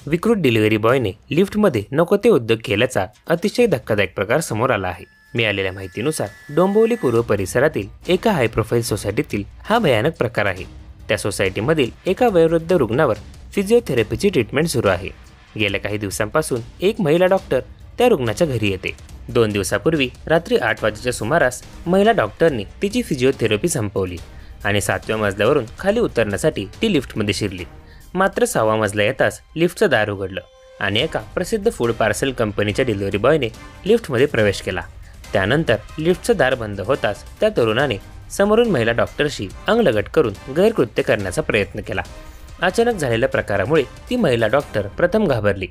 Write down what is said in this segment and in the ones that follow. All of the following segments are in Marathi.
विकृत डिलिव्हरी बॉयने लिफ्टमध्ये नको ते उद्योग केल्याचा अतिशय धक्कादायक प्रकार समोर आला आहे। मिळालेल्या माहितीनुसार डोंबिवली पूर्व परिसरातील एका हाय प्रोफाईल सोसायटीतील हा भयानक प्रकार आहे। त्या सोसायटीमधील एका वयोवृद्ध रुग्णावर फिजिओथेरपीची ट्रीटमेंट सुरू आहे। गेल्या काही दिवसांपासून एक महिला डॉक्टर त्या रुग्णाच्या घरी येते। 2 दिवसापूर्वी रात्री 8 वाजेच्या सुमारास महिला डॉक्टरनी तिची फिजिओथेरपी संपवली आणि 7व्या मजल्यावरून खाली उतरण्यासाठी ती लिफ्टमध्ये शिरली। मात्र 6वा मजला येताच लिफ्टचं दार उघडलं आणि एका प्रसिद्ध फूड पार्सल कंपनीच्या डिलिव्हरी बॉयने लिफ्टमध्ये प्रवेश केला। त्यानंतर लिफ्टचं दार बंद होताच त्या तरुणाने समोरून महिला डॉक्टरशी अंगलगट करून गैरकृत्य करण्याचा प्रयत्न केला। अचानक झालेल्या प्रकारामुळे ती महिला डॉक्टर प्रथम घाबरली,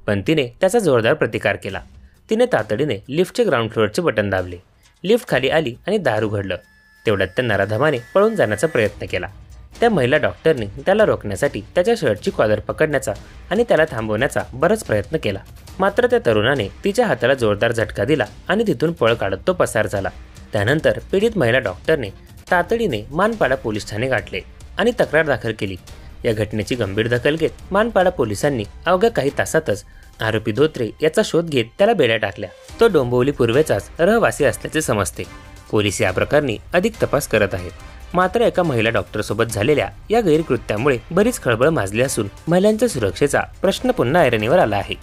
पण तिने त्याचा जोरदार प्रतिकार केला। तिने तातडीने लिफ्टचे ग्राउंड फ्लोअरचे बटन दाबले, लिफ्ट खाली आली आणि दार उघडलं। तेवढ्यात त्या नराधमाने पळून जाण्याचा प्रयत्न केला। त्या महिला डॉक्टरने त्याला रोखण्यासाठी त्याच्या शर्टची कॉलर पकडण्याचा आणि त्याला थांबवण्याचा बराच प्रयत्न केला। मात्र त्या तरुणाने तिच्या हाताला जोरदार झटका दिला आणि तिथून पळ काढत तो पसार झाला। त्यानंतर पीडित महिला डॉक्टरने तातडीने मानपाडा पोलीस ठाणे गाठले आणि तक्रार दाखल केली। या घटनेची गंभीर दखल घेत मानपाडा पोलिसांनी अवघ्या काही तासातच आरोपी धोत्रे याचा शोध घेत त्याला बेड्या टाकल्या। तो डोंबिवली पूर्वेचाच रहिवासी असल्याचे समजते। पोलीस या प्रकरणी अधिक तपास करत आहेत। मात्र एका महिला डॉक्टरसोबत झालेल्या या गैरकृत्यामुळे बरीच खळबळ माजली असून महिलांच्या सुरक्षेचा प्रश्न पुन्हा ऐरणीवर आला आहे।